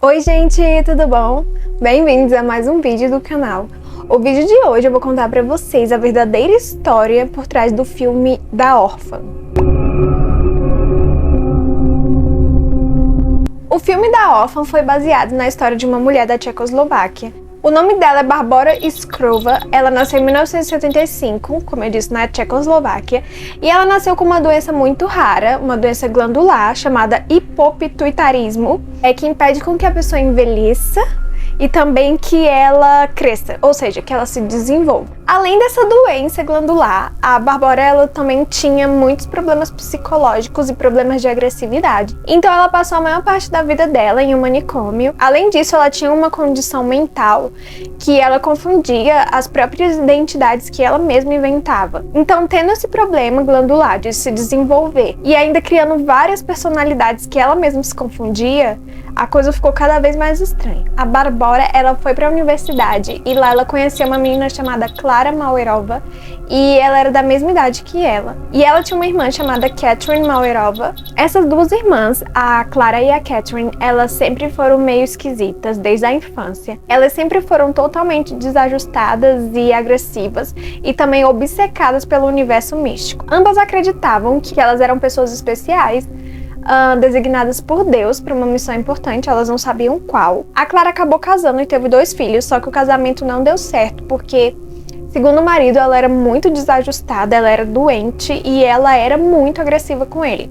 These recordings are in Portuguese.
Oi gente, tudo bom? Bem-vindos a mais um vídeo do canal. O vídeo de hoje eu vou contar pra vocês a verdadeira história por trás do filme Da Órfã. O filme Da Órfã foi baseado na história de uma mulher da Tchecoslováquia. O nome dela é Barbora Skrova, ela nasceu em 1975, como eu disse, na Tchecoslováquia, e ela nasceu com uma doença muito rara, uma doença glandular, chamada hipopituitarismo, que impede com que a pessoa envelheça e também que ela cresça, ou seja, que ela se desenvolva. Além dessa doença glandular, a Barbora ela também tinha muitos problemas psicológicos e problemas de agressividade. Então ela passou a maior parte da vida dela em um manicômio. Além disso, ela tinha uma condição mental que ela confundia as próprias identidades que ela mesma inventava. Então, tendo esse problema glandular de se desenvolver e ainda criando várias personalidades que ela mesma se confundia, a coisa ficou cada vez mais estranha. A Barbora, ela foi para a universidade e lá ela conheceu uma menina chamada Klara Mauerova e ela era da mesma idade que ela. E ela tinha uma irmã chamada Catherine Mauerova. Essas duas irmãs, a Klara e a Catherine, elas sempre foram meio esquisitas desde a infância. Elas sempre foram totalmente desajustadas e agressivas e também obcecadas pelo universo místico. Ambas acreditavam que elas eram pessoas especiais, designadas por Deus para uma missão importante, elas não sabiam qual. A Klara acabou casando e teve 2 filhos, só que o casamento não deu certo, porque, segundo o marido, ela era muito desajustada, ela era doente e ela era muito agressiva com ele.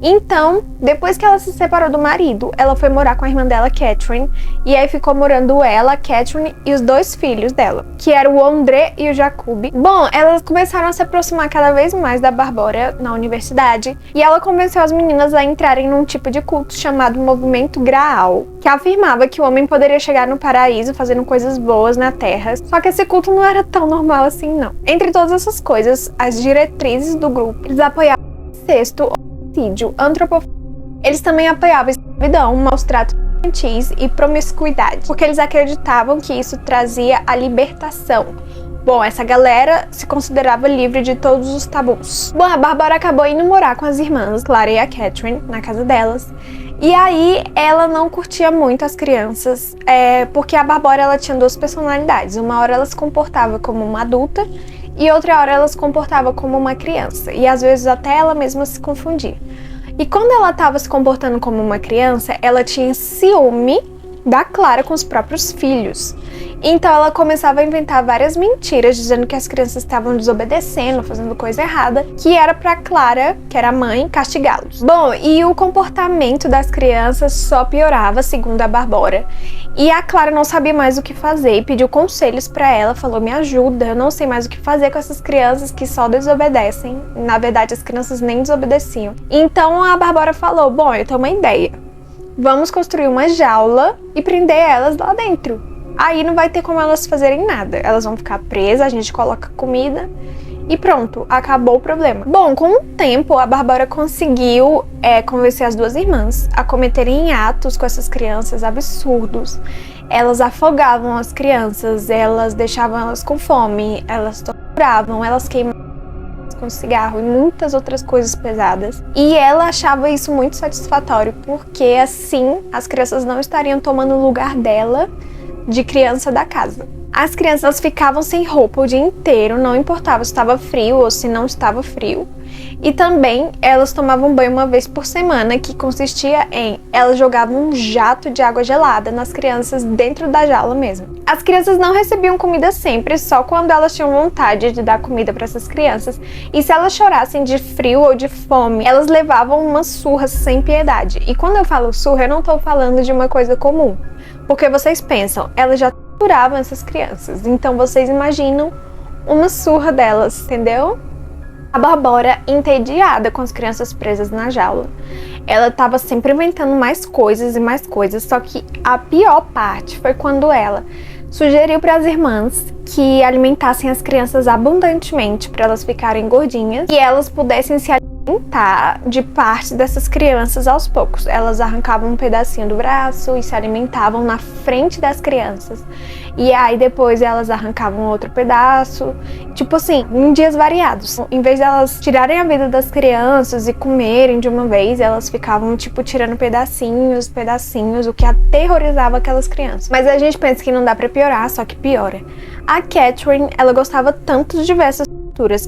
Então, depois que ela se separou do marido, ela foi morar com a irmã dela, Catherine, e aí ficou morando ela, a Catherine e os 2 filhos dela, que eram o André e o Jacob. Bom, elas começaram a se aproximar cada vez mais da Barbora na universidade, e ela convenceu as meninas a entrarem num tipo de culto chamado Movimento Graal, que afirmava que o homem poderia chegar no paraíso fazendo coisas boas na Terra, só que esse culto não era tão normal assim, não. Entre todas essas coisas, as diretrizes do grupo, eles apoiavam o incesto, antropofobia. Eles também apoiavam a escravidão, maus tratos infantis e promiscuidade, porque eles acreditavam que isso trazia a libertação. Bom, essa galera se considerava livre de todos os tabus. Bom, a Barbora acabou indo morar com as irmãs, Klara e a Catherine, na casa delas. E aí, ela não curtia muito as crianças, porque a Barbora ela tinha 2 personalidades. Uma hora ela se comportava como uma adulta e outra hora ela se comportava como uma criança. E às vezes até ela mesma se confundia. E quando ela estava se comportando como uma criança, ela tinha ciúme da Klara com os próprios filhos. Então ela começava a inventar várias mentiras, dizendo que as crianças estavam desobedecendo, fazendo coisa errada, que era pra Klara, que era a mãe, castigá-los. Bom, e o comportamento das crianças só piorava, segundo a Barbora. E a Klara não sabia mais o que fazer e pediu conselhos pra ela, falou: me ajuda, eu não sei mais o que fazer com essas crianças que só desobedecem. Na verdade, as crianças nem desobedeciam. Então a Barbora falou: bom, eu tenho uma ideia. Vamos construir uma jaula e prender elas lá dentro. Aí não vai ter como elas fazerem nada. Elas vão ficar presas, a gente coloca comida e pronto, acabou o problema. Bom, com o tempo, a Barbora conseguiu convencer as 2 irmãs a cometerem atos com essas crianças absurdos. Elas afogavam as crianças, elas deixavam elas com fome, elas torturavam, elas queimavam com cigarro e muitas outras coisas pesadas. E ela achava isso muito satisfatório, porque assim as crianças não estariam tomando o lugar dela de criança da casa. As crianças ficavam sem roupa o dia inteiro, não importava se estava frio ou se não estava frio. E também elas tomavam banho uma vez por semana, que consistia em elas jogavam um jato de água gelada nas crianças dentro da jaula mesmo. As crianças não recebiam comida sempre, só quando elas tinham vontade de dar comida para essas crianças. E se elas chorassem de frio ou de fome, elas levavam umas surras sem piedade. E quando eu falo surra, eu não estou falando de uma coisa comum. Porque vocês pensam, elas já torturavam essas crianças, então vocês imaginam uma surra delas, entendeu? A Barbora, entediada com as crianças presas na jaula, ela estava sempre inventando mais coisas e mais coisas, só que a pior parte foi quando ela sugeriu para as irmãs que alimentassem as crianças abundantemente para elas ficarem gordinhas e elas pudessem se alimentar de parte dessas crianças aos poucos. Elas arrancavam um pedacinho do braço e se alimentavam na frente das crianças. E aí depois elas arrancavam outro pedaço, tipo assim, em dias variados. Em vez de elas tirarem a vida das crianças e comerem de uma vez, elas ficavam tipo tirando pedacinhos, o que aterrorizava aquelas crianças. Mas a gente pensa que não dá pra piorar, só que piora. A Catherine, ela gostava tanto de diversas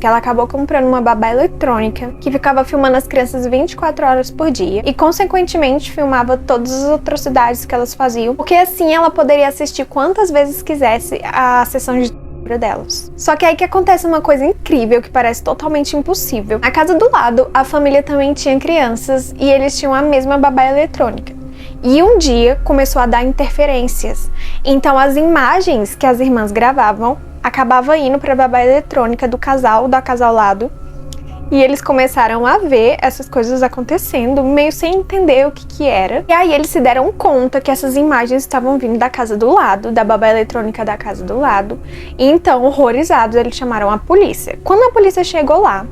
que ela acabou comprando uma babá eletrônica que ficava filmando as crianças 24 horas por dia e, consequentemente, filmava todas as atrocidades que elas faziam, porque assim ela poderia assistir quantas vezes quisesse a sessão de tortura delas. Só que aí que acontece uma coisa incrível que parece totalmente impossível. Na casa do lado, a família também tinha crianças e eles tinham a mesma babá eletrônica. E um dia começou a dar interferências. Então as imagens que as irmãs gravavam acabava indo para a babá eletrônica do casal ao lado. E eles começaram a ver essas coisas acontecendo, meio sem entender o que era. E aí eles se deram conta que essas imagens estavam vindo da casa do lado, da babá eletrônica da casa do lado. E então, horrorizados, eles chamaram a polícia. Quando a polícia chegou lá,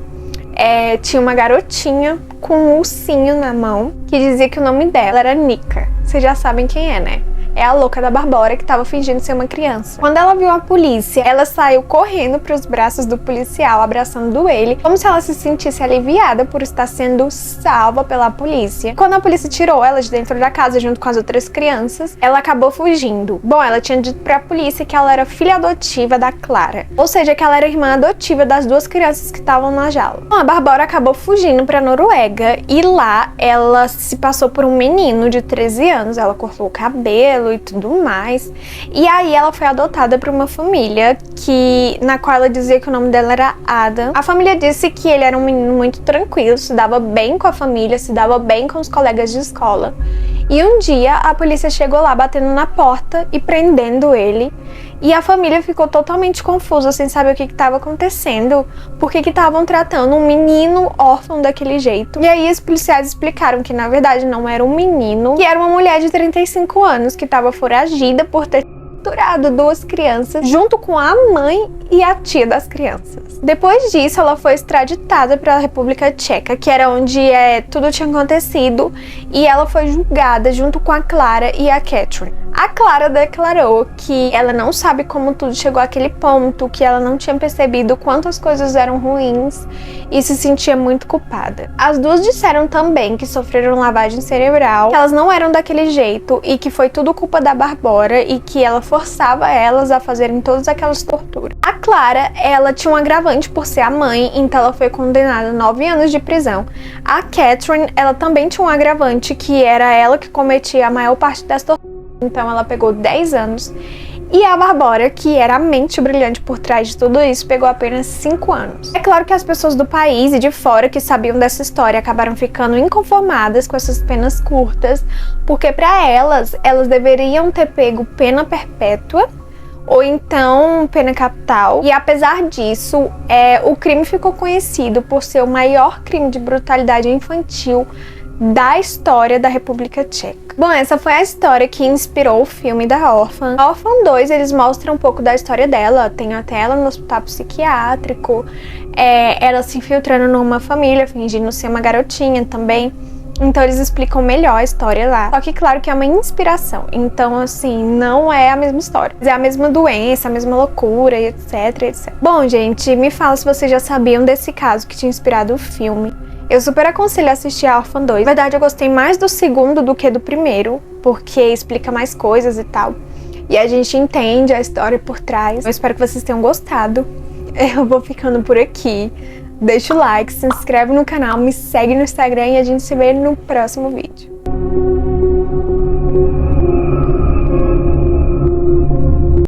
tinha uma garotinha com um ursinho na mão que dizia que o nome dela era Nika. Vocês já sabem quem é, né? É a louca da Barbora que estava fingindo ser uma criança. Quando ela viu a polícia, ela saiu correndo para os braços do policial, abraçando ele, como se ela se sentisse aliviada por estar sendo salva pela polícia. Quando a polícia tirou ela de dentro da casa junto com as outras crianças, ela acabou fugindo. Bom, ela tinha dito para a polícia que ela era filha adotiva da Clara, ou seja, que ela era irmã adotiva das duas crianças que estavam na jaula. Bom, a Barbora acabou fugindo para Noruega e lá ela se passou por um menino de 13 anos. Ela cortou o cabelo e tudo mais. E aí ela foi adotada por uma família na qual ela dizia que o nome dela era Adam. A família disse que ele era um menino muito tranquilo, se dava bem com a família, se dava bem com os colegas de escola. E um dia a polícia chegou lá batendo na porta e prendendo ele. E a família ficou totalmente confusa, sem saber o que estava acontecendo, por que estavam tratando um menino órfão daquele jeito. E aí os policiais explicaram que na verdade não era um menino, que era uma mulher de 35 anos que estava foragida por ter torturado duas crianças junto com a mãe e a tia das crianças. Depois disso, ela foi extraditada para a República Tcheca, que era onde tudo tinha acontecido, e ela foi julgada junto com a Clara e a Catherine. A Clara declarou que ela não sabe como tudo chegou àquele ponto, que ela não tinha percebido quanto as coisas eram ruins e se sentia muito culpada. As duas disseram também que sofreram lavagem cerebral, que elas não eram daquele jeito e que foi tudo culpa da Barbora e que ela forçava elas a fazerem todas aquelas torturas. A Clara, ela tinha um agravante por ser a mãe, então ela foi condenada a 9 anos de prisão. A Catherine, ela também tinha um agravante, que era ela que cometia a maior parte das torturas, então ela pegou 10 anos. E a Barbora, que era a mente brilhante por trás de tudo isso, pegou apenas 5 anos. É claro que as pessoas do país e de fora que sabiam dessa história acabaram ficando inconformadas com essas penas curtas, porque para elas deveriam ter pego pena perpétua ou então pena capital. E apesar disso, o crime ficou conhecido por ser o maior crime de brutalidade infantil da história da República Tcheca. Bom, essa foi a história que inspirou o filme da Órfã. A Órfã 2, eles mostram um pouco da história dela. Tem até ela no hospital psiquiátrico, ela se infiltrando numa família, fingindo ser uma garotinha também. Então eles explicam melhor a história lá. Só que claro que é uma inspiração. Então, assim, não é a mesma história. É a mesma doença, a mesma loucura, etc, etc. Bom, gente, me fala se vocês já sabiam desse caso que tinha inspirado o filme. Eu super aconselho assistir a Órfã 2. Na verdade, eu gostei mais do segundo do que do primeiro, porque explica mais coisas e tal. E a gente entende a história por trás. Eu espero que vocês tenham gostado. Eu vou ficando por aqui. Deixa o like, se inscreve no canal, me segue no Instagram e a gente se vê no próximo vídeo.